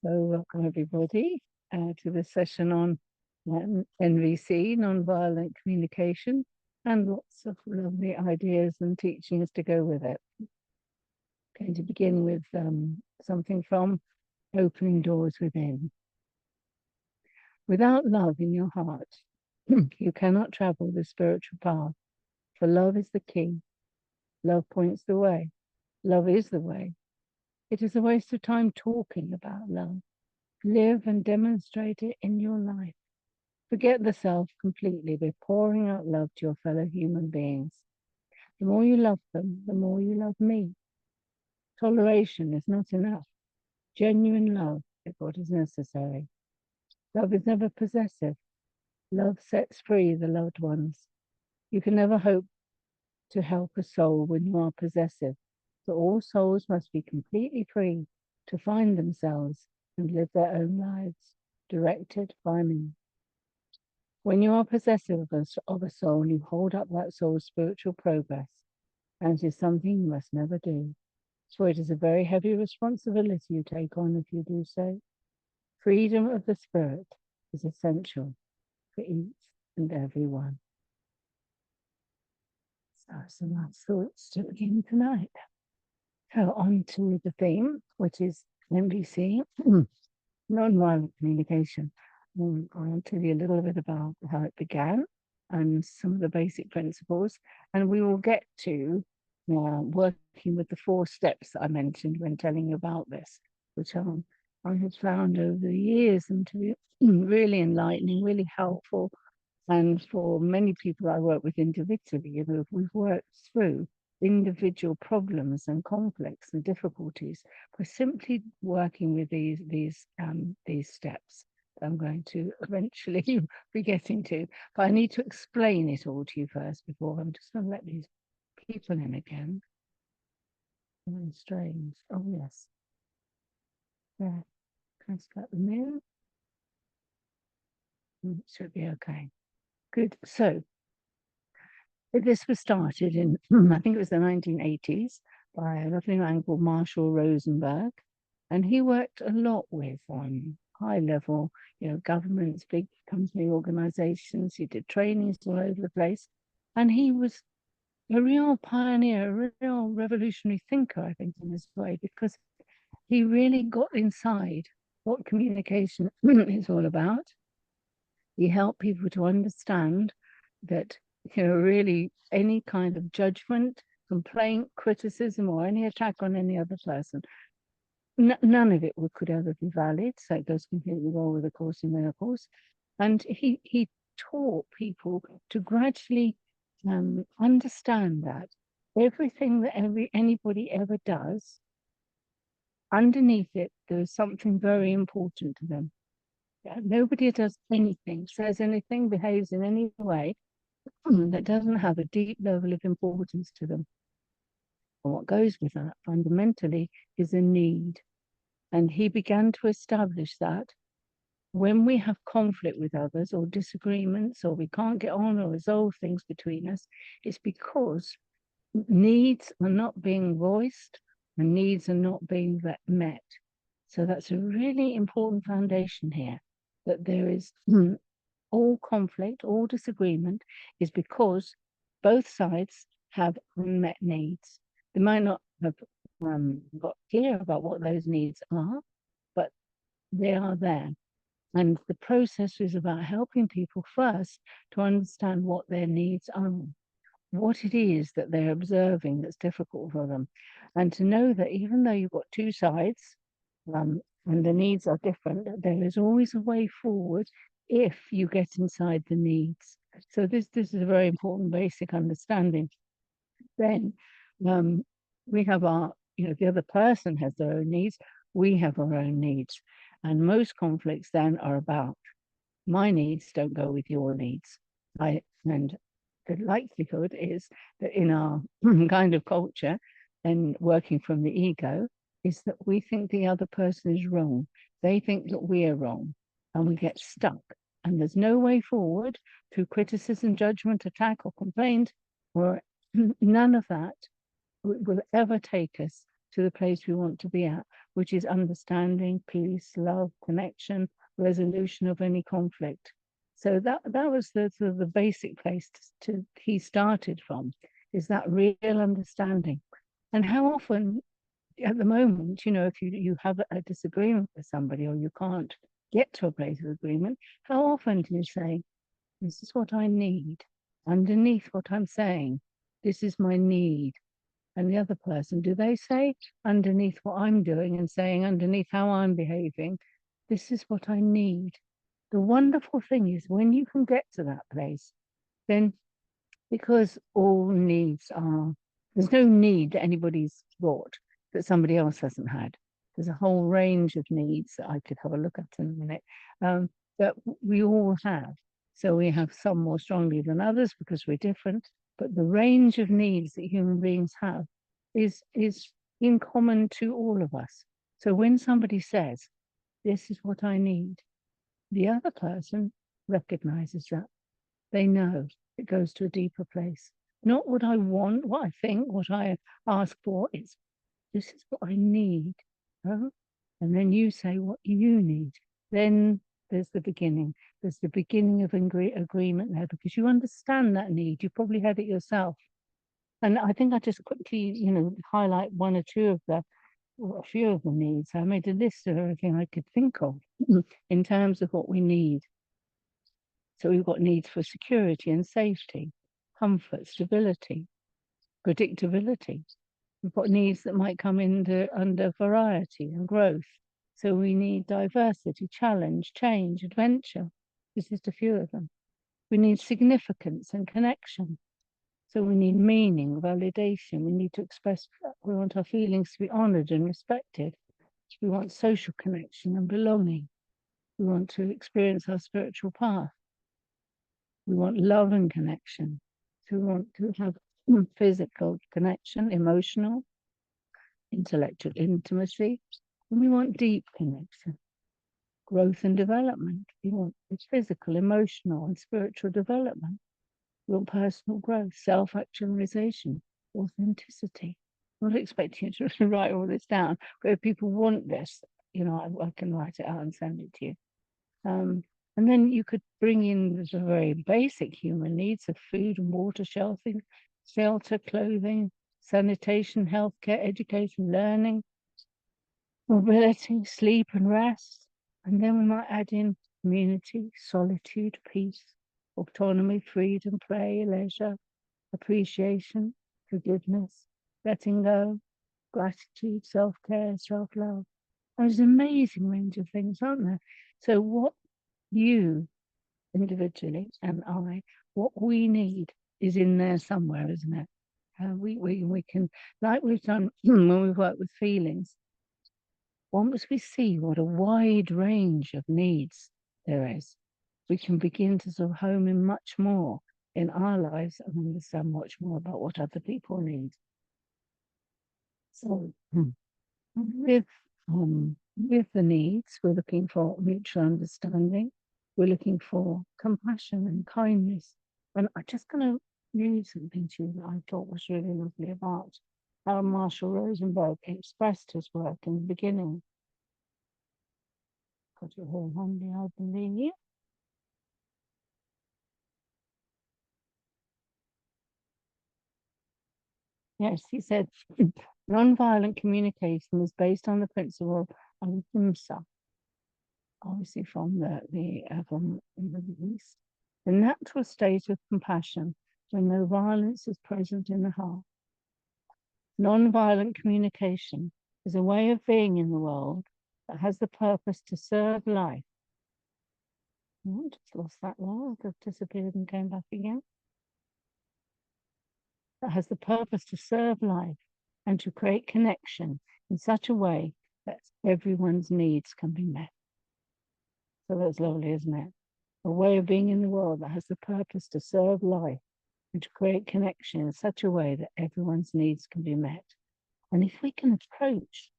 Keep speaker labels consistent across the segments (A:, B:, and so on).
A: So welcome everybody to this session on NVC, nonviolent communication, and lots of lovely ideas and teachings to go with it. I'm going to begin with something from Opening Doors Within. Without love in your heart, you cannot travel the spiritual path, for love is the key. Love points the way. Love is the way. It is a waste of time talking about love. Live and demonstrate it in your life. Forget the self completely by pouring out love to your fellow human beings. The more you love them, the more you love me. Toleration is not enough. Genuine love is what is necessary. Love is never possessive. Love sets free the loved ones. You can never hope to help a soul when you are possessive. So all souls must be completely free to find themselves and live their own lives, directed by me. When you are possessive of a soul, you hold up that soul's spiritual progress, and it is something you must never do. For it is a very heavy responsibility you take on if you do so. Freedom of the spirit is essential for each and every one. So some last thoughts to begin tonight. So on to the theme, which is NVC, nonviolent communication. I'll tell you a little bit about how it began and some of the basic principles, and we will get to working with the 4 steps that I mentioned when telling you about this, which I have found over the years and to be really enlightening, really helpful. And for many people I work with individually, we've worked through individual problems and conflicts and difficulties by simply working with these steps that I'm going to eventually be getting to. But I need to explain it all to you first before I'm just going to let these people in again. Very strange. Oh yes. There. Can I just let them in? It should be okay. Good. So this was started in, I think it was the 1980s, by a lovely man called Marshall Rosenberg. And he worked a lot with high level, governments, big company organizations. He did trainings all over the place. And he was a real pioneer, a real revolutionary thinker, I think, in this way, because he really got inside what communication is all about. He helped people to understand that, really any kind of judgment, complaint, criticism, or any attack on any other person, none of it could ever be valid. So it goes completely well with A Course in Miracles. And he taught people to gradually understand that everything that anybody ever does, underneath it, there's something very important to them. Nobody does anything, says anything, behaves in any way that doesn't have a deep level of importance to them. And what goes with that fundamentally is a need. And he began to establish that when we have conflict with others or disagreements, or we can't get on or resolve things between us, it's because needs are not being voiced and needs are not being met. So that's a really important foundation here, that there is all conflict, all disagreement is because both sides have unmet needs. They might not have got clear about what those needs are, but they are there. And the process is about helping people first to understand what their needs are, what it is that they're observing that's difficult for them, and to know that even though you've got 2 sides and the needs are different, there is always a way forward if you get inside the needs. So this is a very important basic understanding. Then we have our, the other person has their own needs, we have our own needs. And most conflicts then are about my needs don't go with your needs. And the likelihood is that in our kind of culture and working from the ego is that we think the other person is wrong. They think that we are wrong, and we get stuck. And there's no way forward through criticism, judgment, attack, or complaint, or none of that will ever take us to the place we want to be at, which is understanding, peace, love, connection, resolution of any conflict. So that was the sort of the basic place he started from, is that real understanding. And how often at the moment, if you have a disagreement with somebody, or you can't get to a place of agreement, how often do you say, this is what I need, underneath what I'm saying, this is my need? And the other person, do they say, underneath what I'm doing and saying, underneath how I'm behaving, this is what I need? The wonderful thing is, when you can get to that place, then, because all needs there's no need that anybody's got that somebody else hasn't had. There's a whole range of needs that I could have a look at in a minute, that we all have. So we have some more strongly than others because we're different, but the range of needs that human beings have is in common to all of us. So when somebody says, this is what I need, the other person recognizes that. They know it goes to a deeper place. Not what I want, what I think, what I ask for. It's, this is what I need. Oh? And then you say what you need. Then there's the beginning. There's the beginning of agreement there, because you understand that need. You probably had it yourself. And I think I just quickly, highlight one or two of a few of the needs. I made a list of everything I could think of in terms of what we need. So we've got needs for security and safety, comfort, stability, predictability. We've got needs that might come under variety and growth. So we need diversity, challenge, change, adventure. This is just a few of them. We need significance and connection. So we need meaning, validation. We need to express, we want our feelings to be honored and respected. We want social connection and belonging. We want to experience our spiritual path. We want love and connection. So we want to have physical connection, emotional, intellectual intimacy, and we want deep connection, growth and development. We want physical, emotional, and spiritual development. We want personal growth, self-actualization, authenticity. I'm not expecting you to write all this down, but if people want this, I can write it out and send it to you. And then you could bring in the very basic human needs of food and water, shelter, clothing, sanitation, healthcare, education, learning, mobility, sleep and rest. And then we might add in community, solitude, peace, autonomy, freedom, play, leisure, appreciation, forgiveness, letting go, gratitude, self-care, self-love. There's an amazing range of things, aren't there? So what you individually and what we need is in there somewhere, isn't it? We can, like we've done when we've worked with feelings, once we see what a wide range of needs there is, we can begin to sort of home in much more in our lives and understand much more about what other people need. So with the needs, we're looking for mutual understanding. We're looking for compassion and kindness. And I'm just going to read something to you that I thought was really lovely about how Marshall Rosenberg expressed his work in the beginning. Got it here handy, I believe. Yes, he said, non-violent communication is based on the principle of ahimsa, obviously from the East. The natural state of compassion when no violence is present in the heart. Non-violent communication is a way of being in the world that has the purpose to serve life. Oh, just lost that word, I've disappeared and came back again. That has the purpose to serve life and to create connection in such a way that everyone's needs can be met. So that's lovely, isn't it? A way of being in the world that has the purpose to serve life and to create connection in such a way that everyone's needs can be met. And if we can approach,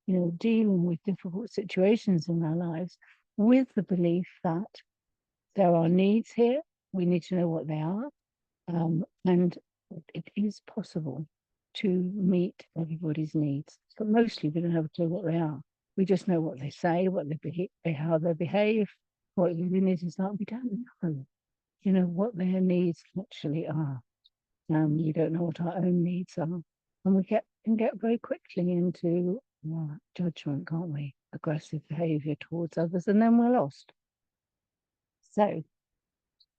A: dealing with difficult situations in our lives with the belief that there are needs here, we need to know what they are, and it is possible to meet everybody's needs. but mostly we don't have a clue what they are. We just know what they say, what how they behave, what the needs is like. We don't know, what their needs actually are. We don't know what our own needs are, and we can get very quickly into judgment, can't we? Aggressive behaviour towards others, and then we're lost. So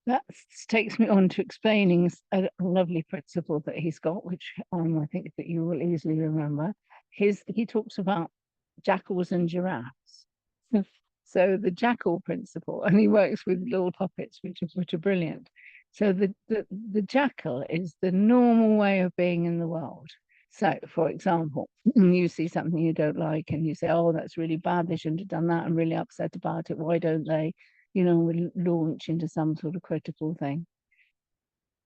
A: that takes me on to explaining a lovely principle that he's got, which I think that you will easily remember. He talks about jackals and giraffes. So the jackal principle, and he works with little puppets, which are brilliant. So the jackal is the normal way of being in the world. So, for example, you see something you don't like, and you say, "Oh, that's really bad. They shouldn't have done that. I'm really upset about it. Why don't they?" We launch into some sort of critical thing.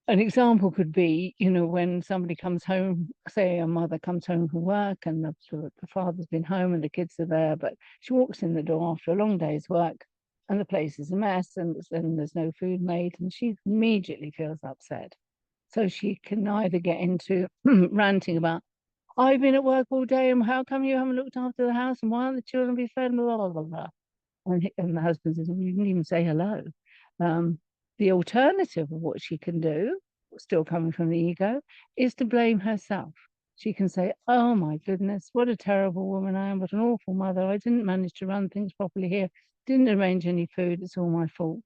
A: An example could be, when somebody comes home, say a mother comes home from work and the father's been home and the kids are there, but she walks in the door after a long day's work and the place is a mess and there's no food made, and she immediately feels upset. So she can either get into ranting about, "I've been at work all day and how come you haven't looked after the house and why aren't the children be fed?" Blah, blah, blah, blah. And the husband says, "You didn't even say hello." The alternative of what she can do, still coming from the ego, is to blame herself. She can say, "Oh my goodness, what a terrible woman I am, what an awful mother. I didn't manage to run things properly here, didn't arrange any food, it's all my fault."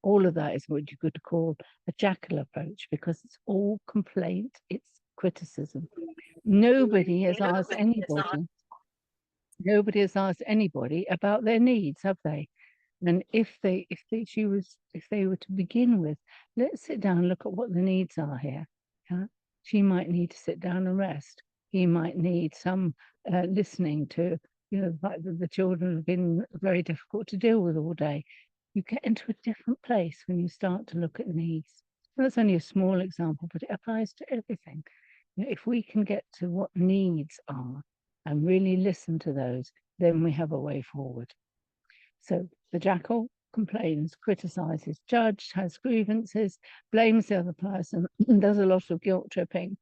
A: All of that is what you could call a jackal approach, because it's all complaint, it's criticism. Nobody has asked anybody about their needs, have they? And if they were to begin with, let's sit down and look at what the needs are here. Yeah? She might need to sit down and rest. He might need some listening to, the fact that the children have been very difficult to deal with all day. You get into a different place when you start to look at needs. And that's only a small example, but it applies to everything. If we can get to what needs are and really listen to those, then we have a way forward. So the jackal complains, criticizes, judges, has grievances, blames the other person, does a lot of guilt tripping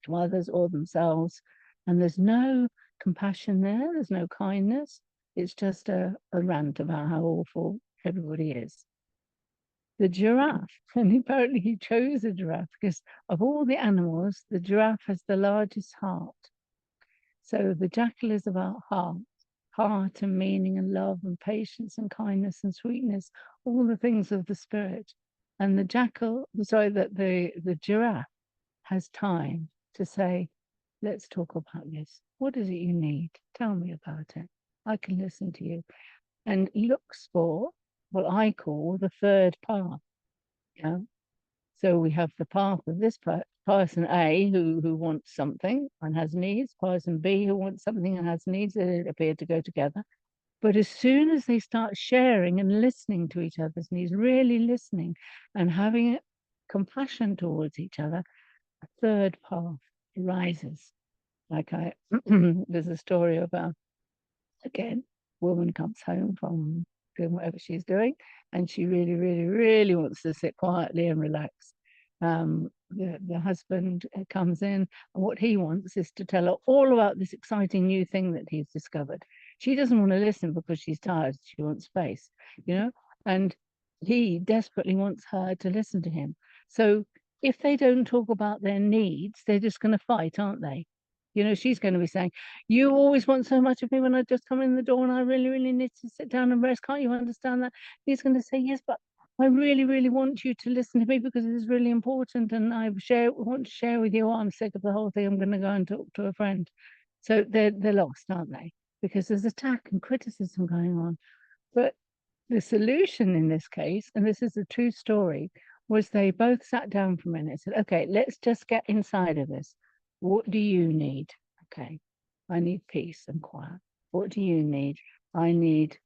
A: to others or themselves. And there's no compassion there, there's no kindness. It's just a rant about how awful everybody is. The giraffe, and apparently he chose a giraffe because of all the animals, the giraffe has the largest heart. So the jackal is about heart and meaning and love and patience and kindness and sweetness, all the things of the spirit. And the giraffe has time to say, "Let's talk about this. What is it you need? Tell me about it. I can listen to you." And looks for what I call the third path. Yeah. So we have the path of this person A who wants something and has needs, person B who wants something and has needs. They appear to go together. But as soon as they start sharing and listening to each other's needs, really listening and having compassion towards each other, a third path arises. There's a story about, again, woman comes home from doing whatever she's doing, and she really, really, really wants to sit quietly and relax. The husband comes in, and what he wants is to tell her all about this exciting new thing that he's discovered. She doesn't want to listen because she's tired. She wants space, and he desperately wants her to listen to him. So if they don't talk about their needs, they're just going to fight, aren't they? She's going to be saying, "You always want so much of me when I just come in the door and I really, really need to sit down and rest. Can't you understand that?" He's going to say, "Yes, but I really, really want you to listen to me because it is really important, and I want to share with you. I'm sick of the whole thing. I'm going to go and talk to a friend." So they're lost, aren't they? Because there's attack and criticism going on. But the solution in this case, and this is a true story, was they both sat down for a minute and said, "Okay, let's just get inside of this. What do you need?" "Okay, I need peace and quiet." "What do you need?" "I need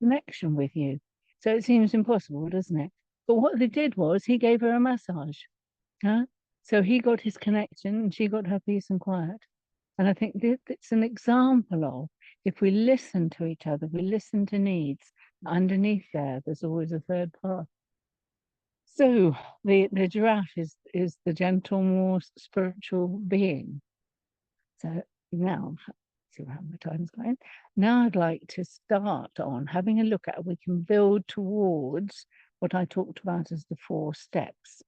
A: connection with you." So it seems impossible, doesn't it? But what they did was he gave her a massage. Huh? So he got his connection and she got her peace and quiet. And I think it's an example of, if we listen to each other, we listen to needs, underneath there's always a third path. So the giraffe is the gentle, more spiritual being. So Now, see how my time's going. Now I'd like to start on having a look at, we can build towards what I talked about as the 4 steps.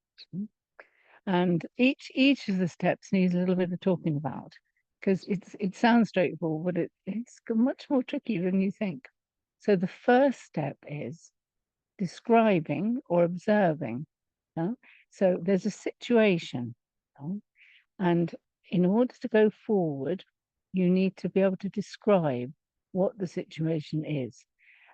A: And each of the steps needs a little bit of talking about, because it sounds straightforward, but it's much more tricky than you think. So the first step is describing or observing. So there's a situation, and in order to go forward, you need to be able to describe what the situation is.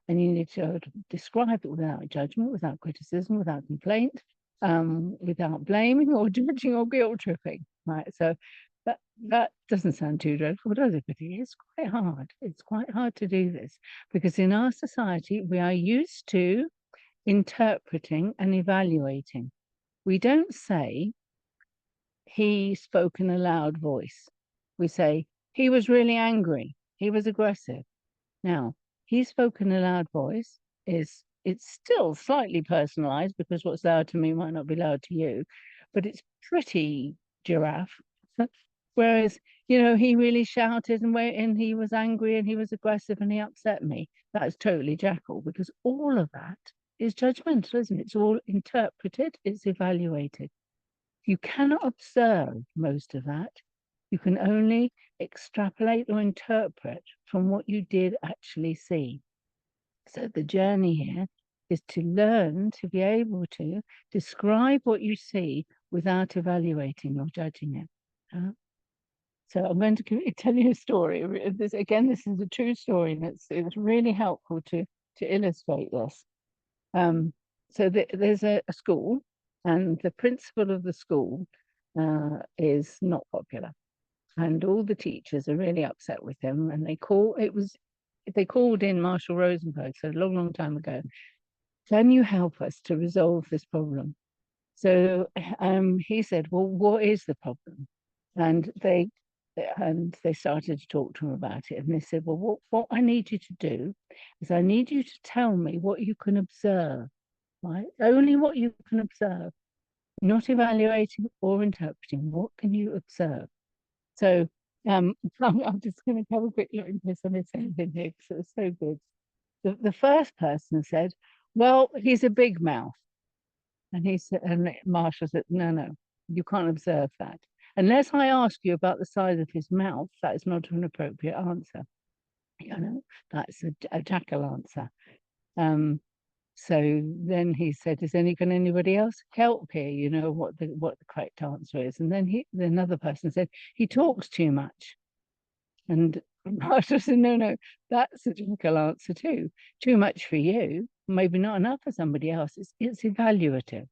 A: And you need to describe it without judgment, without criticism, without complaint, without blaming or judging or guilt tripping. Right. So that doesn't sound too dreadful, does it? But it is quite hard. It's quite hard to do this because in our society, we are used to interpreting and evaluating. We don't say he spoke in a loud voice. We say he was really angry. He was aggressive. Now, he spoke in a loud voice it's still slightly personalized because what's loud to me might not be loud to you, but it's pretty giraffe. Whereas, he really shouted and he was angry and he was aggressive and he upset me. That is totally Jackal because all of that is judgmental, isn't it? It's all interpreted, it's evaluated. You cannot observe most of that. You can only extrapolate or interpret from what you did actually see. So the journey here is to learn to be able to describe what you see without evaluating or judging it. So I'm going to tell you a story. This is a true story, and it's really helpful to illustrate this. So there's a school, and the principal of the school is not popular, and all the teachers are really upset with him. And they called in Marshall Rosenberg, so a long, long time ago. Can you help us to resolve this problem? So he said, well, what is the problem? And they started to talk to him about it. And they said, well, what I need you to do is I need you to tell me what you can observe, right? Only what you can observe, not evaluating or interpreting. What can you observe? So I'm just going to have a quick look in case I miss anything here because it's so good. The first person said, well, he's a big mouth. And he said, and Marshall said, no, you can't observe that. Unless I ask you about the size of his mouth, that is not an appropriate answer. That's a Jackal answer. So then he said, can anybody else help here? What the correct answer is. And then another person said, he talks too much. And Marshall said, no, that's a Jackal answer too. Too much for you, maybe not enough for somebody else. It's evaluative.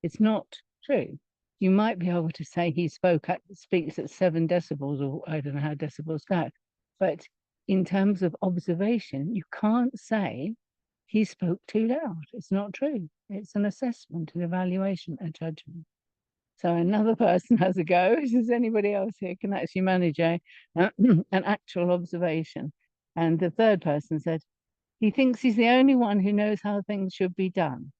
A: It's not true. You might be able to say he speaks at 7 decibels, or I don't know how decibels go. But in terms of observation, you can't say he spoke too loud. It's not true. It's an assessment, an evaluation, a judgment. So another person has a go. Does anybody else here can actually manage an actual observation? And the third person said, he thinks he's the only one who knows how things should be done.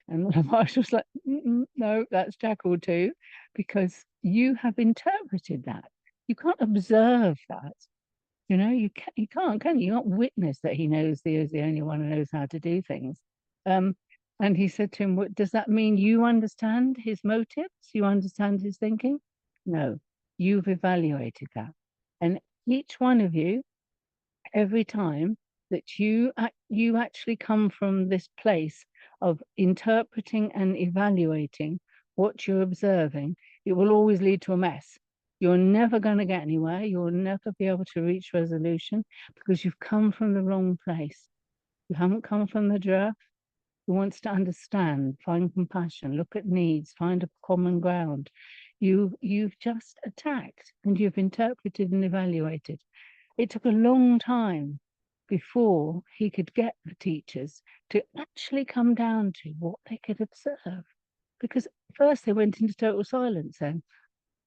A: And Marshall's like, no, that's Jackal too, because you have interpreted that. You can't observe that. You can't, can you? You can't witness that he knows he is the only one who knows how to do things. And he said to him, does that mean you understand his motives? You understand his thinking? No, you've evaluated that. And each one of you, every time that you actually come from this place of interpreting and evaluating what you're observing, it will always lead to a mess. You're never going to get anywhere. You'll never be able to reach resolution because you've come from the wrong place. You haven't come from the giraffe who wants to understand, find compassion, look at needs, find a common ground. You've just attacked and you've interpreted and evaluated. It took a long time before he could get the teachers to actually come down to what they could observe. Because first they went into total silence then.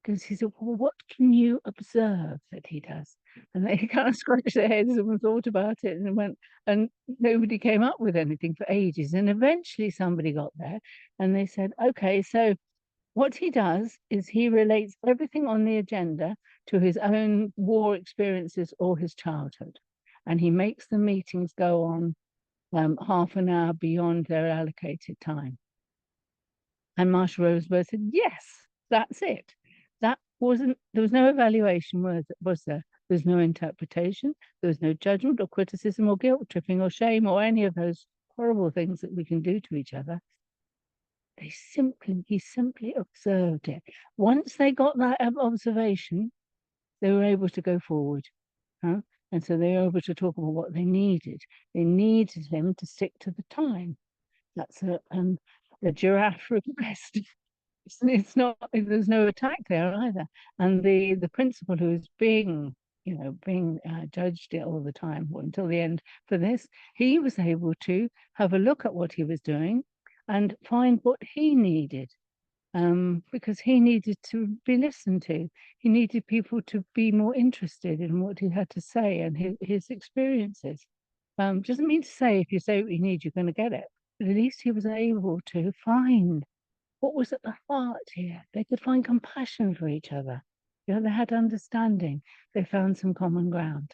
A: Because he said, well, what can you observe that he does? And they kind of scratched their heads and thought about it and nobody came up with anything for ages. And eventually somebody got there and they said, okay, so what he does is he relates everything on the agenda to his own war experiences or his childhood. And he makes the meetings go on half an hour beyond their allocated time. And Marshall Rosenberg said, yes, that's it. That wasn't, there was no evaluation, was there? There's no interpretation. There was no judgment or criticism or guilt tripping or shame or any of those horrible things that we can do to each other. He simply observed it. Once they got that observation, they were able to go forward. Huh? And so they were able to talk about what they needed. They needed him to stick to the time. That's the giraffe request. It's not, there's no attack there either. And the principal who is being judged all the time until the end for this, he was able to have a look at what he was doing and find what he needed, because he needed to be listened to. He needed people to be more interested in what he had to say and his experiences. Doesn't mean to say if you say what you need, you're going to get it. But at least he was able to find what was at the heart here. They could find compassion for each other. You know, they had understanding. They found some common ground.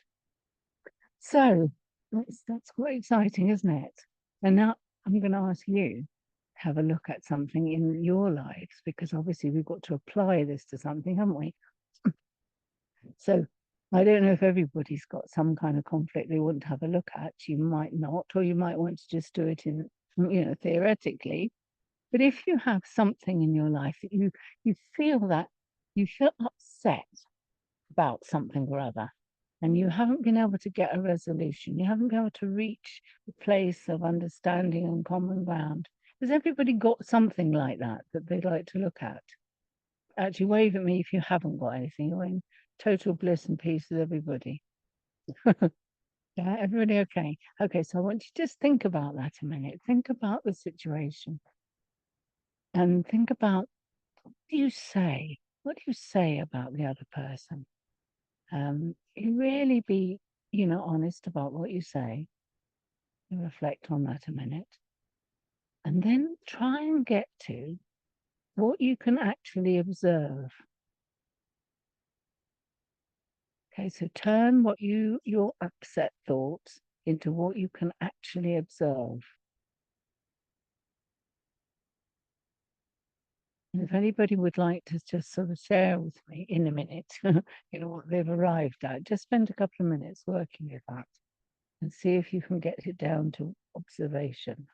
A: So that's quite exciting, isn't it? And now I'm going to ask you to have a look at something in your lives, because obviously we've got to apply this to something, haven't we? So I don't know if everybody's got some kind of conflict they want to have a look at. You might not, or you might want to just do it in, theoretically. But if you have something in your life that you feel upset about something or other, and you haven't been able to get a resolution, you haven't been able to reach a place of understanding and common ground, has everybody got something like that they'd like to look at? Actually, wave at me if you haven't got anything. You're in total bliss and peace with everybody. Yeah, everybody okay? Okay, so I want you to just think about that a minute. Think about the situation. And think about, what do you say? What do you say about the other person? You really be, honest about what you say. You reflect on that a minute. And then try and get to what you can actually observe. Okay, so turn your upset thoughts into what you can actually observe. And if anybody would like to just sort of share with me in a minute, what they've arrived at, just spend a couple of minutes working with that and see if you can get it down to observation.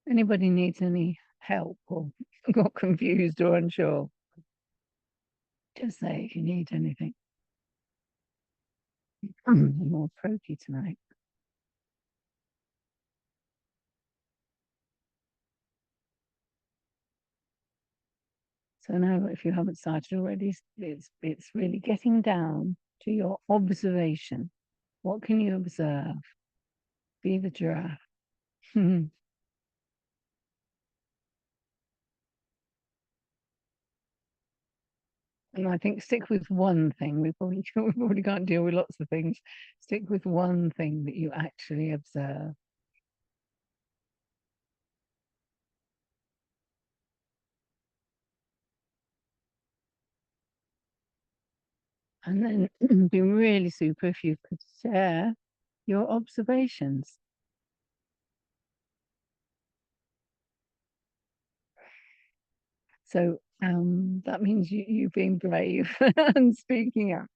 A: Anybody needs any help or got confused or unsure, just say if you need anything. I'm more croaky tonight. So now, if you haven't started already, it's really getting down to your observation. What can you observe? Be the giraffe. And I think stick with one thing. We probably can't deal with lots of things. Stick with one thing that you actually observe. And then it'd be really super if you could share your observations. So that means you being brave and speaking up.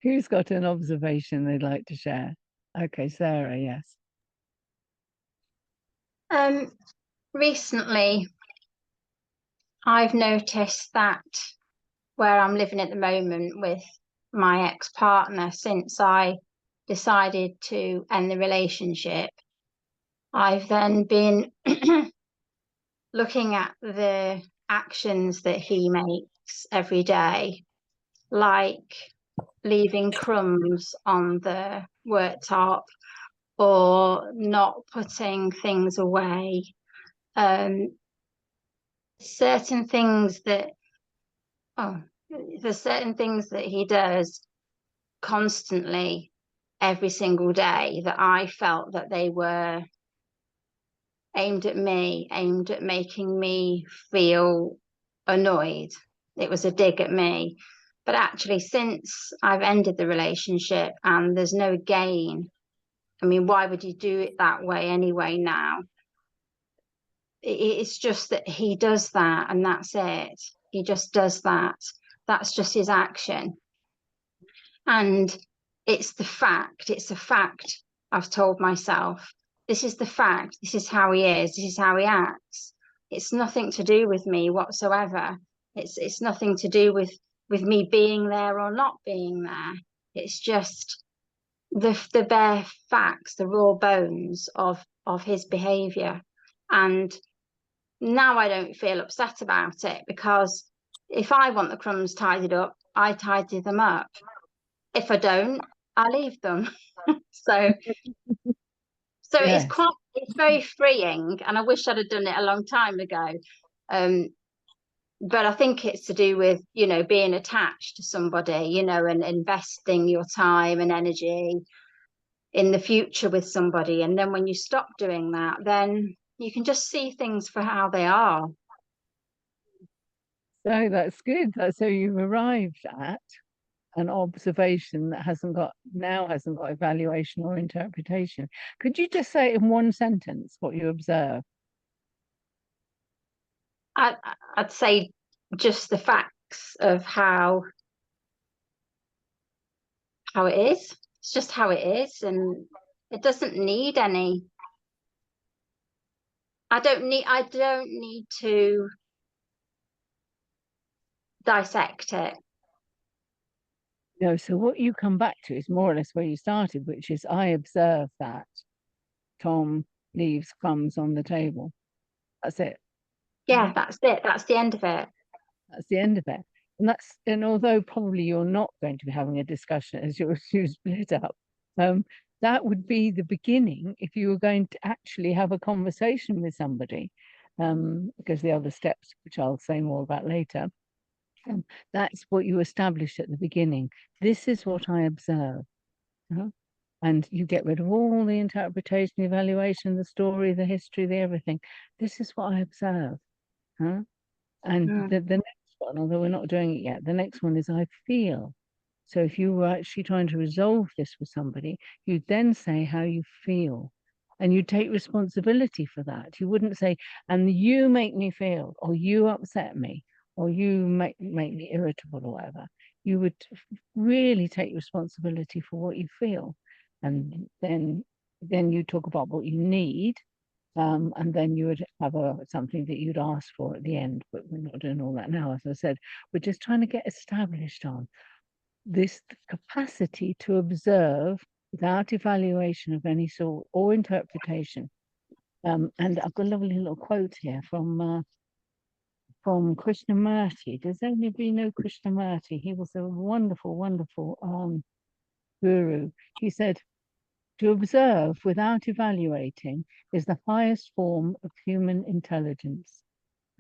A: Who's got an observation they'd like to share? Okay, Sarah, yes.
B: Recently, I've noticed that where I'm living at the moment with my ex-partner, since I decided to end the relationship, I've then been looking at the actions that he makes every day, like leaving crumbs on the worktop or not putting things away. Certain things that there's certain things that he does constantly every single day that I felt that they were aimed at me, aimed at making me feel annoyed. It was a dig at me. But actually, since I've ended the relationship and there's no gain, I mean, why would you do it that way anyway now? It's just that he does that and that's it. He just does that. That's just his action. And it's a fact. I've told myself, this is the fact, this is how he is, this is how he acts. It's nothing to do with me whatsoever. It's nothing to do with me being there or not being there. It's just the bare facts, the raw bones of his behavior. And now I don't feel upset about it, because if I want the crumbs tidied up, I tidy them up. If I don't, I leave them. so
A: Yes.
B: it's very freeing, and I wish I'd have done it a long time ago. But I think it's to do with, being attached to somebody, and investing your time and energy in the future with somebody. And then when you stop doing that, then you can just see things for how they are.
A: So that's good. So you've arrived at an observation that hasn't got evaluation or interpretation. Could you just say in one sentence what you observe?
B: I'd say just the facts of how it is. It's just how it is, and it doesn't need any. I don't need to dissect it.
A: No, so what you come back to is more or less where you started, which is I observe that Tom leaves crumbs on the table. That's it.
B: Yeah, that's it. That's the end of it.
A: That's the end of it. And although probably you're not going to be having a discussion as you split up, that would be the beginning if you were going to actually have a conversation with somebody, because the other steps, which I'll say more about later, that's what you establish at the beginning. This is what I observe. And you get rid of all the interpretation, the evaluation, the story, the history, the everything. This is what I observe. And the next one, although we're not doing it yet, the next one is I feel. So if you were actually trying to resolve this with somebody, you'd then say how you feel. And you take responsibility for that. You wouldn't say, and you make me feel, or you upset me, or you make me irritable, or whatever. You would really take responsibility for what you feel. And then you talk about what you need, and then you would have something that you'd ask for at the end, but we're not doing all that now. As I said, we're just trying to get established on this capacity to observe without evaluation of any sort or interpretation. And I've got a lovely little quote here from Krishnamurti. Does anybody know Krishnamurti? He was a wonderful, wonderful guru. He said, to observe without evaluating is the highest form of human intelligence.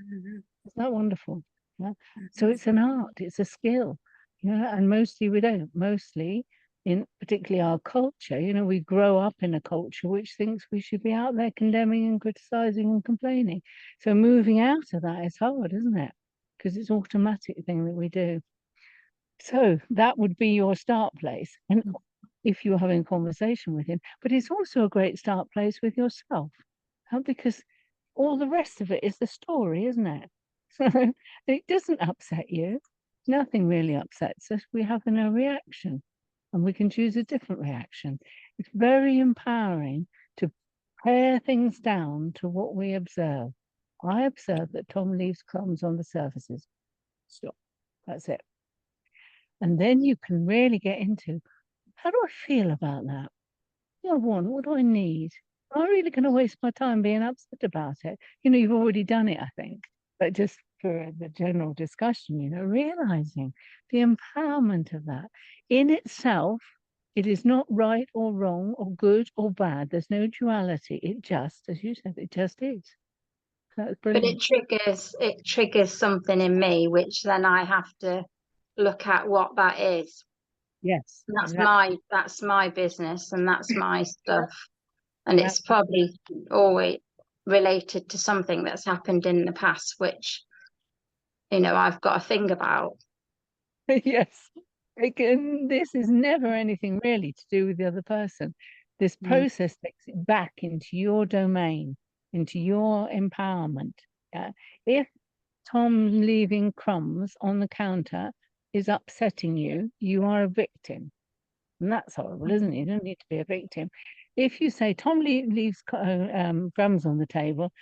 A: Isn't that wonderful? Yeah. So it's an art, it's a skill, and mostly we don't. Mostly, in particularly our culture, we grow up in a culture which thinks we should be out there condemning and criticizing and complaining. So moving out of that is hard, isn't it? Because it's an automatic thing that we do. So that would be your start place. And if you're having a conversation with him, but it's also a great start place with yourself, because all the rest of it is the story, isn't it? So it doesn't upset you. Nothing really upsets us. We have no reaction, and we can choose a different reaction. It's very empowering to pare things down to what we observe. I observe that Tom leaves crumbs on the surfaces. Stop. That's it. And then you can really get into, how do I feel about that? What do I want? What do I need? Am I really going to waste my time being upset about it? You've already done it, I think. But just for the general discussion, realizing the empowerment of that in itself, it is not right or wrong or good or bad. There's no duality. It just, as you said, it just is. That's
B: But
A: brilliant.
B: it triggers something in me, which then I have to look at what that is.
A: Yes.
B: And
A: Exactly.
B: that's my business and that's my stuff. And
A: That-
B: it's probably always related to something that's happened in the past, which, I've got to think about.
A: Yes. This is never anything really to do with the other person. This
B: Mm.
A: process takes it back into your domain, into your empowerment. Yeah. If Tom leaving crumbs on the counter is upsetting you, you are a victim. And that's horrible, isn't it? You don't need to be a victim. If you say, Tom leaves crumbs on the table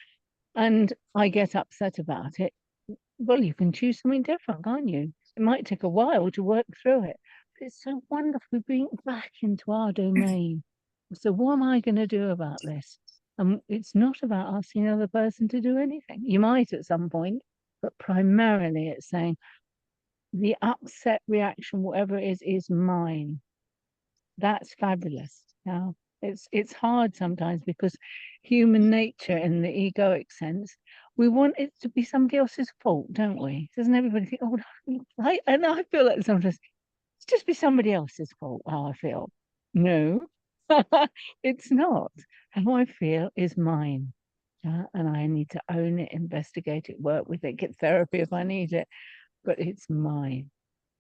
A: and I get upset about it, well, you can choose something different, can't you? It might take a while to work through it, but it's so wonderful being back into our domain. So what am I going to do about this? It's not about asking the other person to do anything. You might at some point, but primarily it's saying the upset reaction, whatever it is mine. That's fabulous. Now, it's hard sometimes because human nature in the egoic sense, we want it to be somebody else's fault, don't we? Doesn't everybody think, oh, and I feel like sometimes it's just be somebody else's fault how I feel. No, it's not. How I feel is mine. And I need to own it, investigate it, work with it, get therapy if I need it, but it's mine.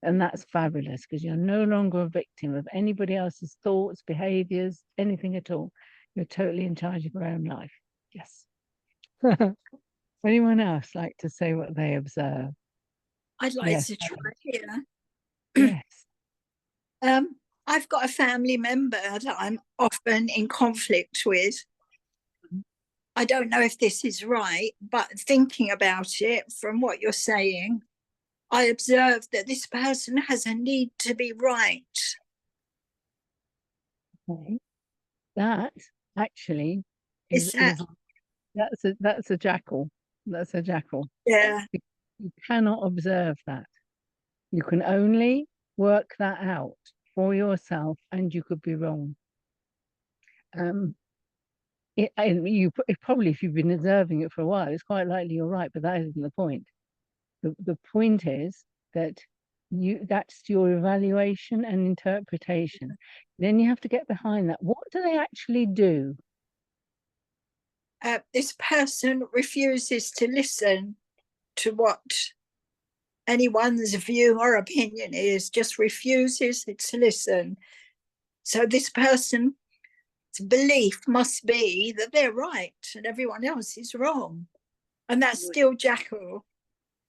A: And that's fabulous because you're no longer a victim of anybody else's thoughts, behaviors, anything at all. You're totally in charge of your own life. Yes. Anyone else like to say what they observe?
C: I'd like
A: Yes.
C: to try here.
A: Yes.
C: I've got a family member that I'm often in conflict with. I don't know if this is right, but thinking about it from what you're saying, I observe that this person has a need to be right.
A: Okay. That actually
C: Is that,
A: that's a jackal. That's a jackal.
C: yeah,
A: You cannot observe that. You can only work that out for yourself, and you could be wrong. Probably, if you've been observing it for a while, it's quite likely you're right, but that isn't the point. The point is that that's your evaluation and interpretation. Then you have to get behind that. What do they actually do?
C: this person refuses to listen to what anyone's view or opinion is, just refuses to listen. So this person's belief must be that they're right and everyone else is wrong. And that's still jackal.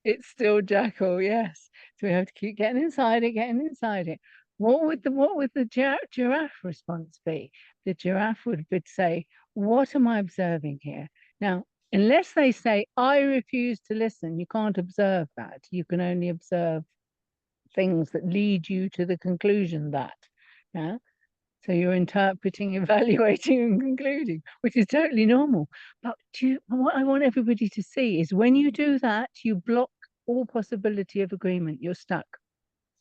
A: It's still jackal, yes. So we have to keep getting inside it. What would the giraffe response be? The giraffe would say, "What am I observing here?" Now, unless they say, "I refuse to listen," you can't observe that. You can only observe things that lead you to the conclusion that. Yeah. So you're interpreting, evaluating, and concluding, which is totally normal. But what I want everybody to see is when you do that, you block all possibility of agreement. You're stuck.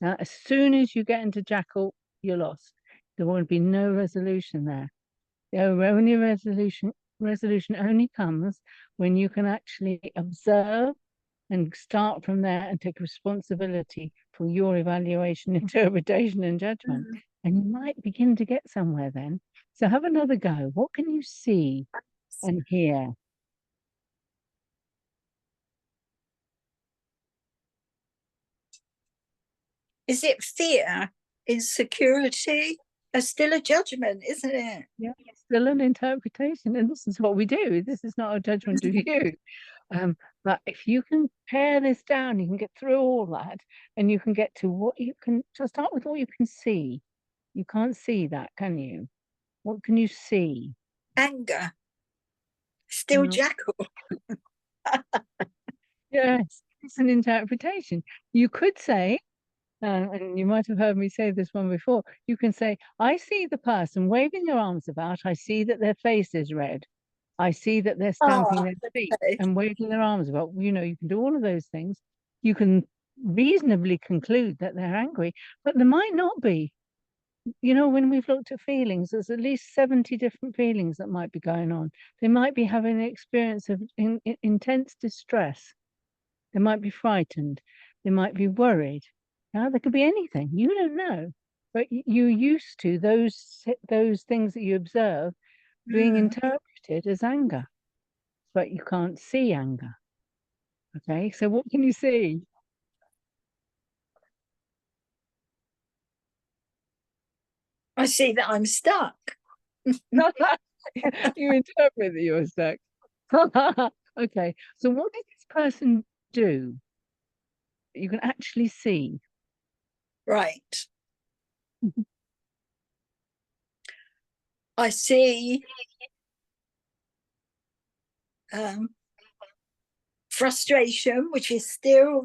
A: Now, as soon as you get into jackal, you're lost. There will be no resolution there. The only resolution only comes when you can actually observe and start from there and take responsibility for your evaluation, interpretation, and judgment. And you might begin to get somewhere then. So have another go. What can you see and hear?
C: Is it fear, insecurity? It's still a judgment, isn't it?
A: Yeah, it's still an interpretation. And this is what we do. This is not a judgment of you. But if you can pare this down, you can get through all that and you can get to what you can. So start with what you can see. You can't see that, can you? What can you see?
C: Anger, still
A: No.
C: jackal.
A: Yes, it's an interpretation. You could say, and you might have heard me say this one before, you can say, I see the person waving their arms about. I see that their face is red. I see that they're stamping
C: Oh,
A: their feet
C: okay.
A: and waving their arms about. You can do all of those things. You can reasonably conclude that they're angry, but there might not be. When we've looked at feelings, there's at least 70 different feelings that might be going on. They might be having an experience of intense distress. They might be frightened. They might be worried. Now, there could be anything. You don't know. but you used to those things that you observe being
C: Mm.
A: interpreted as anger, but you can't see anger. Okay, so what can you see?
C: I see that I'm stuck.
A: You interpret that you're stuck. Okay, so what did this person do that you can actually see?
C: Right. I see frustration, which is still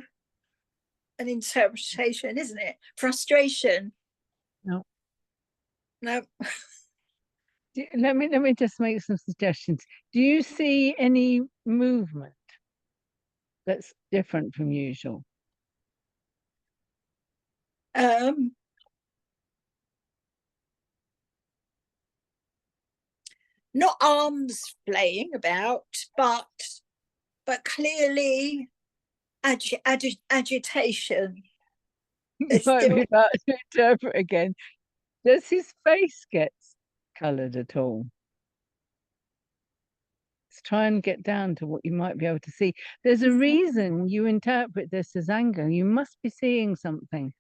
C: an interpretation, isn't it? Frustration.
A: No.
C: No.
A: Let me just make some suggestions. Do you see any movement that's different from usual?
C: Not arms flaying about, but clearly agitation. It's
A: Might
C: still,
A: be about to interpret again. Does his face get coloured at all? Let's try and get down to what you might be able to see. There's a reason you interpret this as anger. You must be seeing something,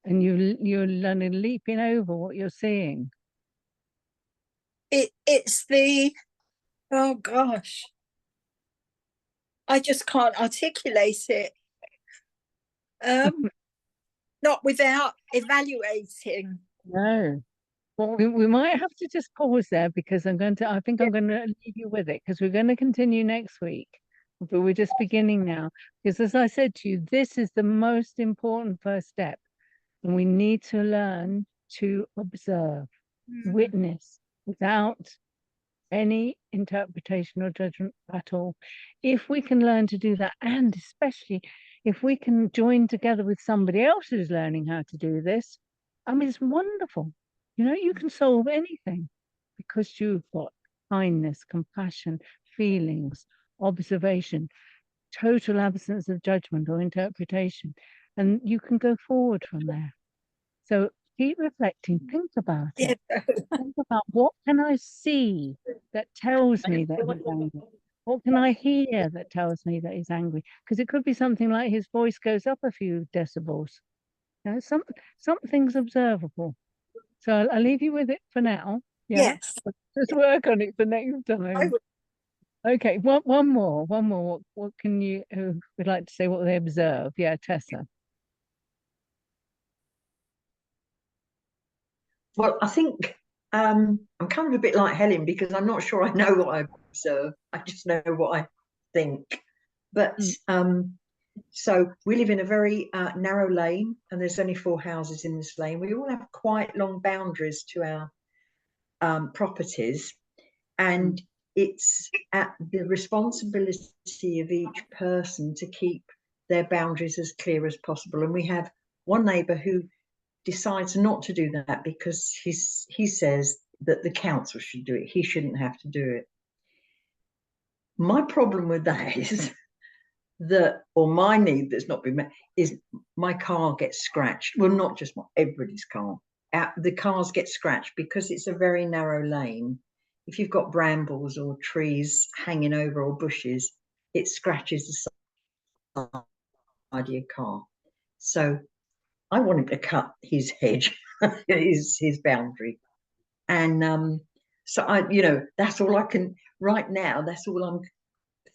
A: and you're leaping over what you're seeing.
C: it's the, oh gosh, I just can't articulate it. Not without evaluating.
A: No. Well, we might have to just pause there because I think I'm going to leave you with it because we're going to continue next week. But we're just beginning now. Because as I said to you, this is the most important first step. And we need to learn to observe, witness without any interpretation or judgment at all. If we can learn to do that, and especially if we can join together with somebody else who's learning how to do this, I mean, it's wonderful. You know, you can solve anything because you've got kindness, compassion, feelings, observation, total absence of judgment or interpretation, and you can go forward from there. So keep reflecting, think about it. Think about what can I see that tells me that he's angry? What can I hear that tells me that he's angry? Because it could be something like his voice goes up a few decibels. You know, something's observable. So I'll leave you with it for now. Yeah.
C: Yes.
A: Just work on it for next time. Okay, one more. What can you who would like to say what they observe? Yeah, Tessa.
D: Well, I think I'm kind of a bit like Helen because I'm not sure I know what I observe. I just know what I think. But so we live in a very narrow lane, and there's only 4 houses in this lane. We all have quite long boundaries to our properties, and it's at the responsibility of each person to keep their boundaries as clear as possible. And we have one neighbour who decides not to do that because he says that the council should do it. He shouldn't have to do it. My problem with that is that, or my need that's not been met, is my car gets scratched. Well, not just everybody's car. The cars get scratched because it's a very narrow lane. If you've got brambles or trees hanging over or bushes, it scratches the side of your car. So I want him to cut his hedge, his boundary, and so I, that's all I can right now. That's all I'm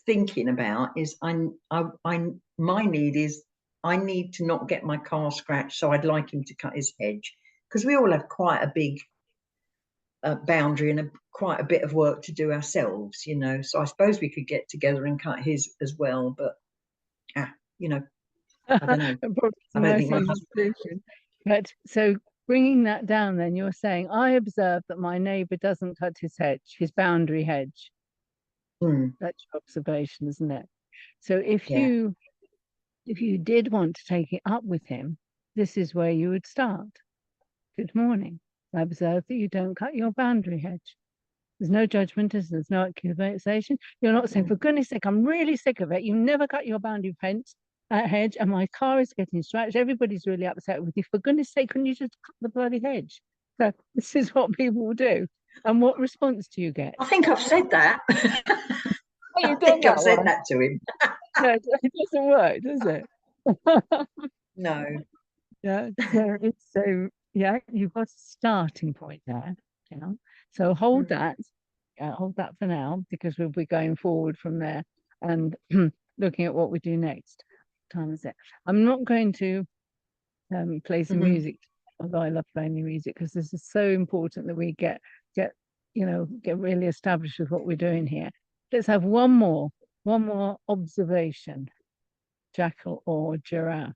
D: thinking about. Is my need is I need to not get my car scratched, so I'd like him to cut his hedge because we all have quite a big boundary and quite a bit of work to do ourselves, So I suppose we could get together and cut his as well, but I don't know. I don't think my husband.
A: But so bringing that down, then you're saying I observe that my neighbour doesn't cut his hedge, his boundary hedge. That's your observation, isn't it? So if you did want to take it up with him, this is where you would start. Good morning. I observe that you don't cut your boundary hedge. There's no judgment, there's no accusation. You're not saying, for goodness sake, I'm really sick of it. You never cut your boundary fence. that hedge and my car is getting scratched. Everybody's really upset with you. For goodness sake, couldn't you just cut the bloody hedge? So this is what people will do. And what response do you get?
D: I think I've said that.
A: Oh,
D: I
A: you've done
D: think I've
A: that
D: said
A: one.
D: that to him.
A: No, it doesn't work, does it?
D: No.
A: Yeah, so yeah, you've got a starting point there. Yeah. So hold that. Yeah, hold that for now because we'll be going forward from there and looking at what we do next. What time is it? I'm not going to play some
D: Mhm.
A: music, although I love playing the music because this is so important that we get get really established with what we're doing here. Let's have one more observation. Jackal or giraffe?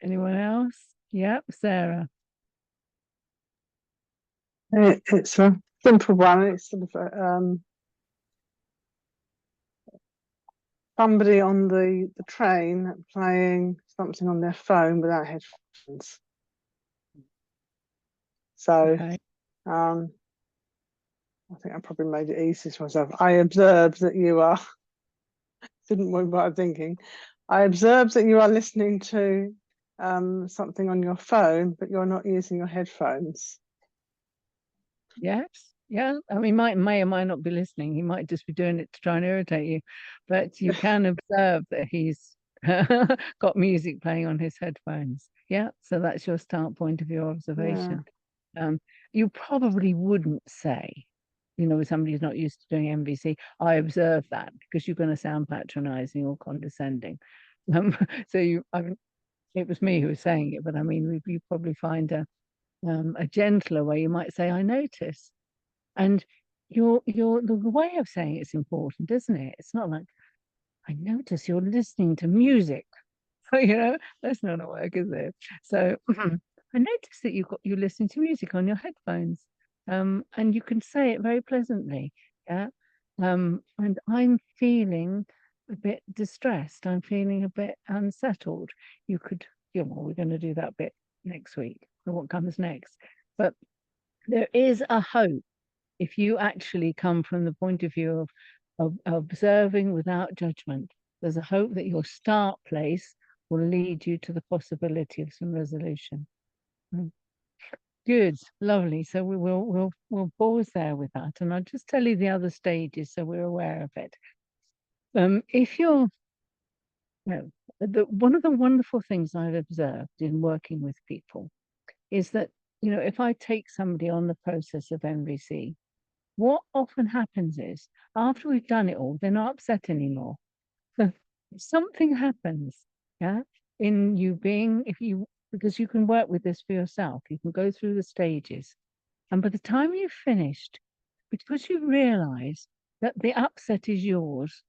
A: Anyone else? Yep, Sarah.
E: It's a simple one. It's sort of somebody on the train playing something on their phone without headphones. So
A: Okay.
E: I think I probably made it easy for myself. I observed that you are didn't know what I'm thinking. I observed that you are listening to something on your phone, but you're not using your headphones.
A: Yes. Yeah. I mean, may or might not be listening. He might just be doing it to try and irritate you. But you can observe that he's got music playing on his headphones. Yeah. So that's your start point of your observation. You probably wouldn't say, with somebody who's not used to doing MVC, I observe that, because you're going to sound patronizing or condescending. So it was me who was saying it, but I mean, you probably find a gentler way. You might say, I notice. And the way of saying it's important, isn't it? It's not like, I notice you're listening to music. That's not a work, is it? So I noticed that you're listening to music on your headphones. And you can say it very pleasantly. Yeah. And I'm feeling a bit distressed. I'm feeling a bit unsettled. You could, well, we're going to do that bit next week, or what comes next. But there is a hope if you actually come from the point of view of observing without judgment. There's a hope that your start place will lead you to the possibility of some resolution. Good, lovely. So we'll pause there with that, and I'll just tell you the other stages so we're aware of it. If you're, one of the wonderful things I've observed in working with people is that, if I take somebody on the process of MVC, what often happens is after we've done it all, they're not upset anymore. So something happens, yeah, in you being, because you can work with this for yourself, you can go through the stages. And by the time you've finished, because you realize that the upset is yours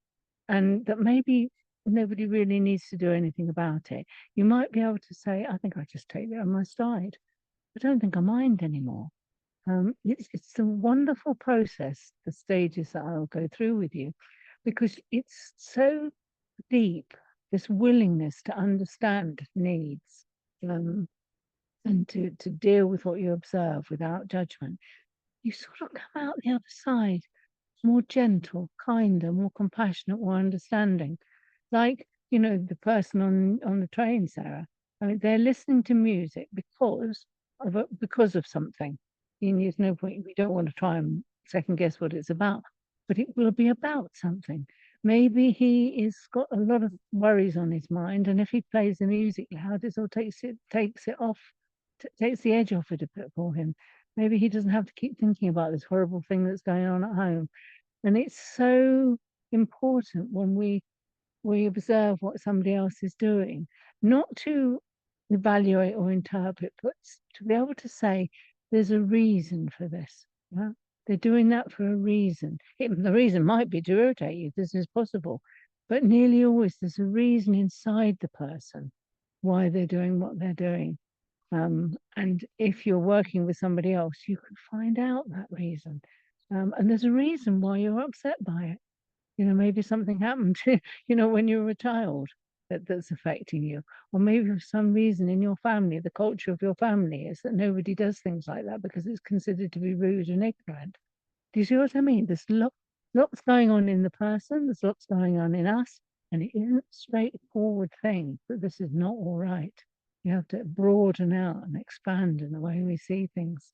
A: and that maybe nobody really needs to do anything about it, you might be able to say, I think I just take it on my stride. I don't think I mind anymore. It's a wonderful process, the stages that I'll go through with you, because it's so deep, this willingness to understand needs, and to deal with what you observe without judgment. You sort of come out the other side more gentle, kinder, more compassionate, more understanding. Like, the person on the train, Sarah. I mean, they're listening to music because of something. There's no point. We don't want to try and second guess what it's about, but it will be about something. Maybe he is got a lot of worries on his mind, and if he plays the music loud, it all takes it off, takes the edge off it a bit for him. Maybe he doesn't have to keep thinking about this horrible thing that's going on at home. And it's so important when we observe what somebody else is doing, not to evaluate or interpret, but to be able to say, there's a reason for this. Yeah? They're doing that for a reason. The reason might be to irritate you. This is possible. But nearly always there's a reason inside the person why they're doing what they're doing. And if you're working with somebody else, you can find out that reason. And there's a reason why you're upset by it. Maybe something happened to, when you were a child that's affecting you. Or maybe for some reason in your family, the culture of your family is that nobody does things like that because it's considered to be rude and ignorant. Do you see what I mean? There's lots going on in the person, there's lots going on in us, and it isn't a straightforward thing that this is not all right. You have to broaden out and expand in the way we see things.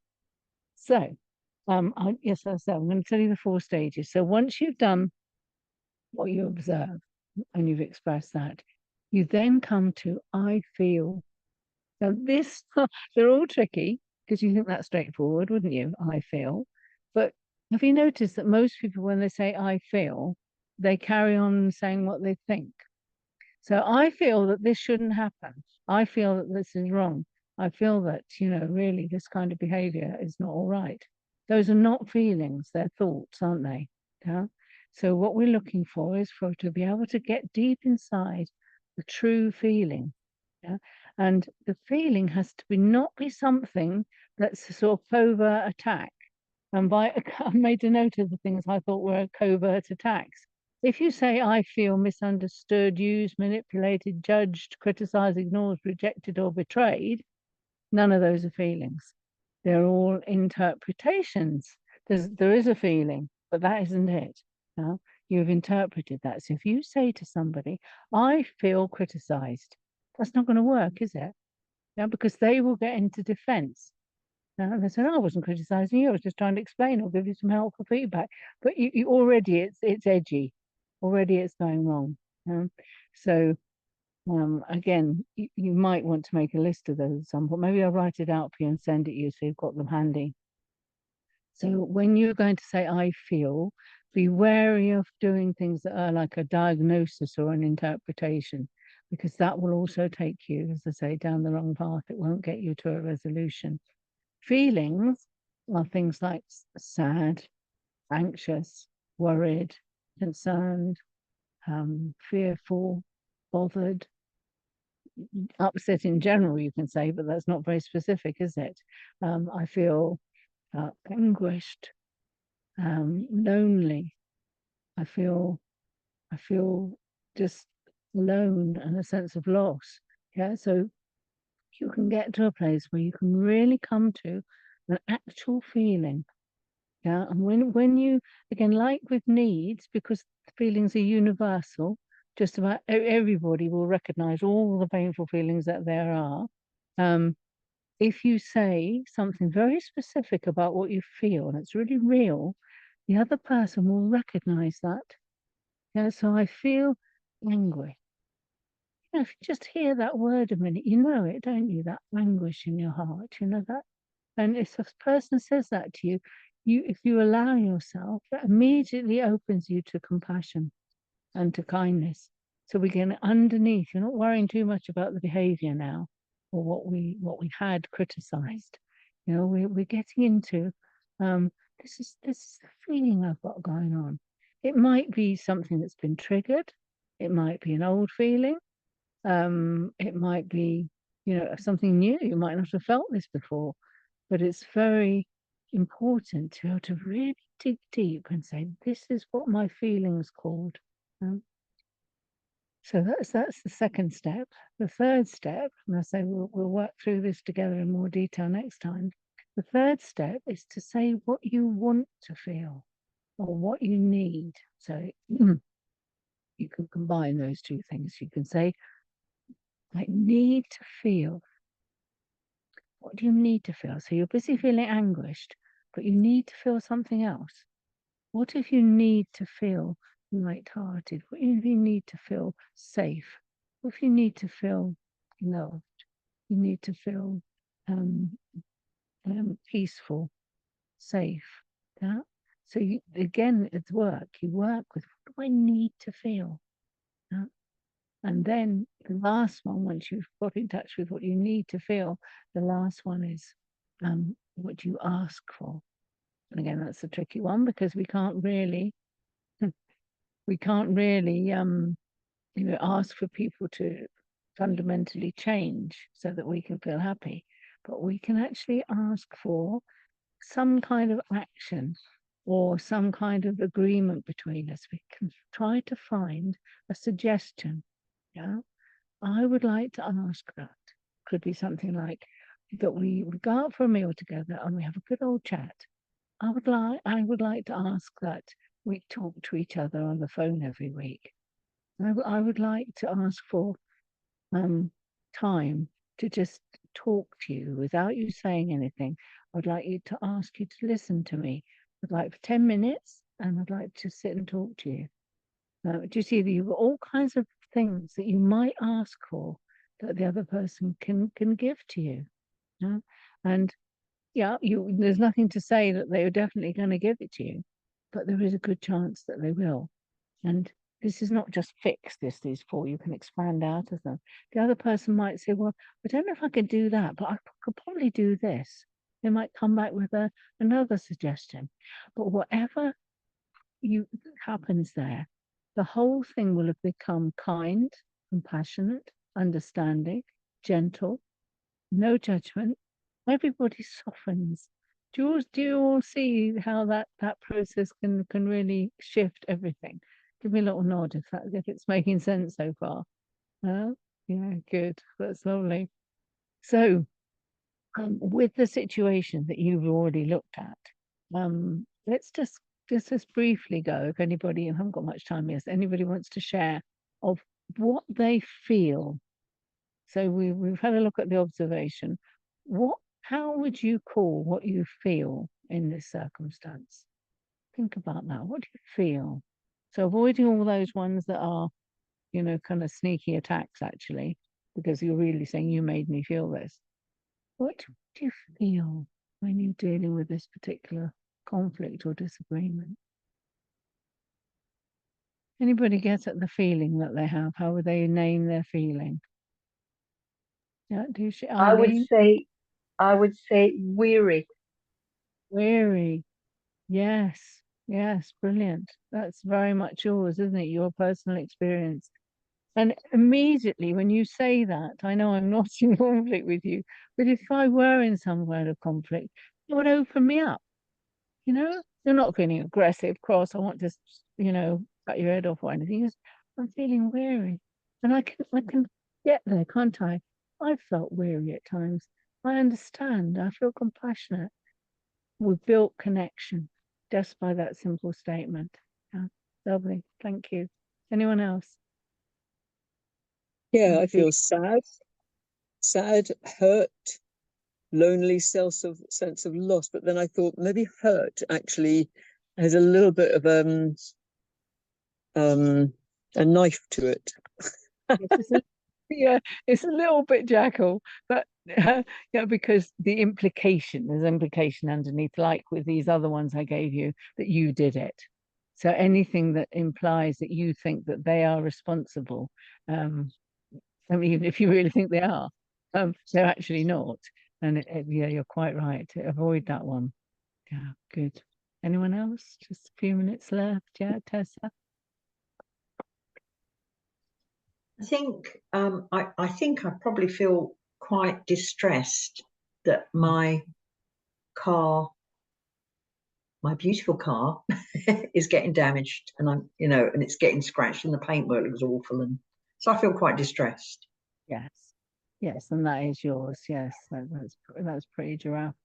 A: So, yes, I said, I'm going to tell you the 4 stages. So once you've done what you observe and you've expressed that, you then come to I feel. Now this, they're all tricky because you think that's straightforward, wouldn't you? I feel. But have you noticed that most people, when they say I feel, they carry on saying what they think? So I feel that this shouldn't happen. I feel that this is wrong. I feel that, really this kind of behavior is not all right. Those are not feelings, they're thoughts, aren't they? Yeah. So what we're looking for is for to be able to get deep inside the true feeling. Yeah. And the feeling has to be not be something that's a sort of covert attack. And I made a note of the things I thought were covert attacks. If you say, I feel misunderstood, used, manipulated, judged, criticized, ignored, rejected, or betrayed, none of those are feelings. They're all interpretations. There is a feeling, but that isn't it. You've interpreted that. So if you say to somebody, I feel criticized, that's not going to work, is it? Yeah, because they will get into defense. And they said, I wasn't criticizing you, I was just trying to explain or give you some helpful feedback. But you already, it's edgy. Already it's going wrong. So again, you might want to make a list of those at some point. Maybe I'll write it out for you and send it you so you've got them handy. So when you're going to say, I feel, be wary of doing things that are like a diagnosis or an interpretation, because that will also take you, as I say, down the wrong path. It won't get you to a resolution. Feelings are things like sad, anxious, worried, concerned, fearful, bothered, upset in general, you can say, but that's not very specific, is it? I feel anguished, lonely. I feel just alone and a sense of loss. Yeah, so you can get to a place where you can really come to an actual feeling. Yeah, and when you, again, like with needs, because feelings are universal, just about everybody will recognize all the painful feelings that there are. If you say something very specific about what you feel and it's really real, the other person will recognize that. Yeah, so I feel angry. If you just hear that word a minute, you know it, don't you? That anguish in your heart, you know that? And if a person says that to you, if you allow yourself, that immediately opens you to compassion and to kindness. So we get underneath. You're not worrying too much about the behavior now, or what we had criticized. We're getting into this is the feeling I've got going on. It might be something that's been triggered. It might be an old feeling. It might be, something new. You might not have felt this before. But it's very important to be able to really dig deep and say, this is what my feeling's called. So that's the second step. The third step, and I say we'll work through this together in more detail next time. The third step is to say what you want to feel or what you need. So you can combine those two things. You can say, I need to feel. What do you need to feel? So you're busy feeling anguished, but you need to feel something else. What if you need to feel light-hearted? What if you need to feel safe? What if you need to feel loved? You need to feel peaceful, safe. Yeah. So again, it's work. You work with, what do I need to feel? Yeah? And then the last one, once you've got in touch with what you need to feel, the last one is what you ask for. And again, that's a tricky one because we can't really ask for people to fundamentally change so that we can feel happy. But we can actually ask for some kind of action or some kind of agreement between us. We can try to find a suggestion. Yeah, I would like to ask that. Could be something like that we go out for a meal together and we have a good old chat. I would like to ask that we talk to each other on the phone every week. I would like to ask for time to just talk to you without you saying anything. I'd like you to ask you to listen to me. I'd like for 10 minutes, and I'd like to sit and talk to you. Do you see that you've got all kinds of things that you might ask for that the other person can give to you? And yeah, there's nothing to say that they are definitely going to give it to you, but there is a good chance that they will. And this is not just fix these four, you can expand out of them. The other person might say, well, I don't know if I could do that, but I could probably do this. They might come back with another suggestion. But whatever happens there, the whole thing will have become kind, compassionate, understanding, gentle, no judgment. Everybody softens. Do you all see how that process can really shift everything? Give me a little nod if it's making sense so far. Yeah, good. That's lovely. So, with the situation that you've already looked at, let's just briefly go. If anybody, I haven't got much time, yes, anybody wants to share of what they feel. So we've had a look at the observation. How would you call what you feel in this circumstance? Think about that. What do you feel? So avoiding all those ones that are, kind of sneaky attacks, actually, because you're really saying you made me feel this. What do you feel when you're dealing with this particular conflict or disagreement? Anybody get at the feeling that they have? How would they name their feeling? Yeah, do you, Eileen?
F: I would say weary.
A: Weary. Yes, brilliant. That's very much yours, isn't it? Your personal experience. And immediately when you say that, I know I'm not in conflict with you, but if I were in some kind of conflict, it would open me up. You're not feeling aggressive, cross, I want to, cut your head off or anything. I'm feeling weary. And I can get there, can't I? I've felt weary at times. I understand. I feel compassionate. We've built connection just by that simple statement. Yeah, lovely. Thank you. Anyone else?
G: Yeah, I feel sad, hurt, lonely, sense of loss. But then I thought maybe hurt actually has a little bit of a knife to it.
A: Yeah, it's a little bit jackal, but because there's implication underneath, like with these other ones I gave you, that you did it. So anything that implies that you think that they are responsible, I mean, even if you really think they are, they're actually not. And yeah, you're quite right. Avoid that one. Yeah, good. Anyone else? Just a few minutes left. Yeah, Tessa.
D: I think I probably feel quite distressed that my beautiful car is getting damaged, and and it's getting scratched, and the paintwork was awful, and so I feel quite distressed.
A: Yes, and that is yours. Yes, that's pretty giraffe.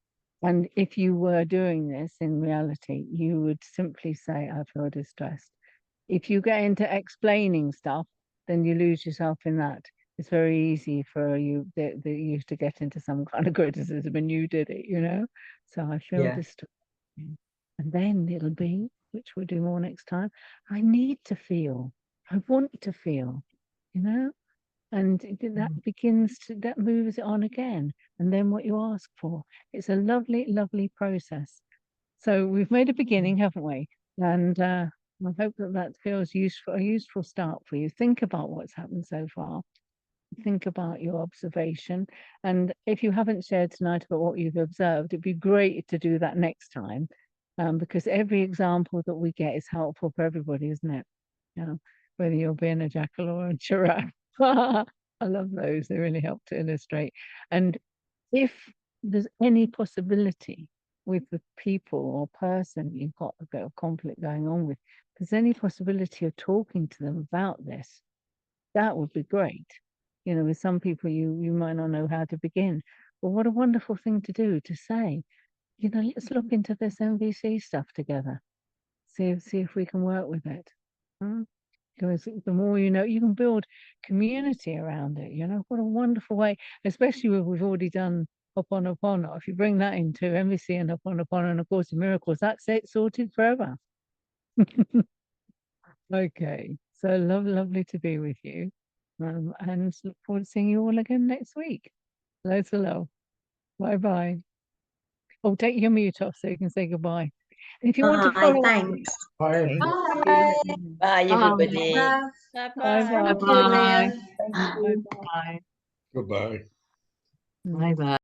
A: And if you were doing this in reality, you would simply say, I feel distressed. If you get into explaining stuff, then you lose yourself in that. It's very easy for you to get into some kind of criticism, and you did it, So I feel distressed. And then it'll be, which we'll do more next time, I need to feel. I want to feel, and that moves it on again. And then what you ask for. It's a lovely, lovely process. So we've made a beginning, haven't we? And I hope that feels a useful start for you. Think about what's happened so far. Think about your observation. And if you haven't shared tonight about what you've observed, it'd be great to do that next time, because every example that we get is helpful for everybody, isn't it? Whether you're being a jackal or a giraffe. I love those. They really help to illustrate. And if there's any possibility with the people or person you've got a bit of conflict going on with, if there's any possibility of talking to them about this, that would be great. With some people you might not know how to begin. But what a wonderful thing to do, to say, let's look into this MVC stuff together. see if we can work with it. Because the more you know, you can build community around it. You know, what a wonderful way, especially with we've already done Ho'oponopono. If you bring that into MVC and Ho'oponopono and of course in Miracles, that's it, sorted forever. Okay, so lovely to be with you, and look forward to seeing you all again next week. Loads of love. Bye bye. Oh, take your mute off so you can say goodbye. And if you want to
D: Bye,
A: follow,
D: thanks.
A: okay,
B: Bye.
F: Bye, everybody.
A: bye bye.
B: Bye.
A: Thank you. Bye.
H: Goodbye.
A: Mm.
F: Bye bye.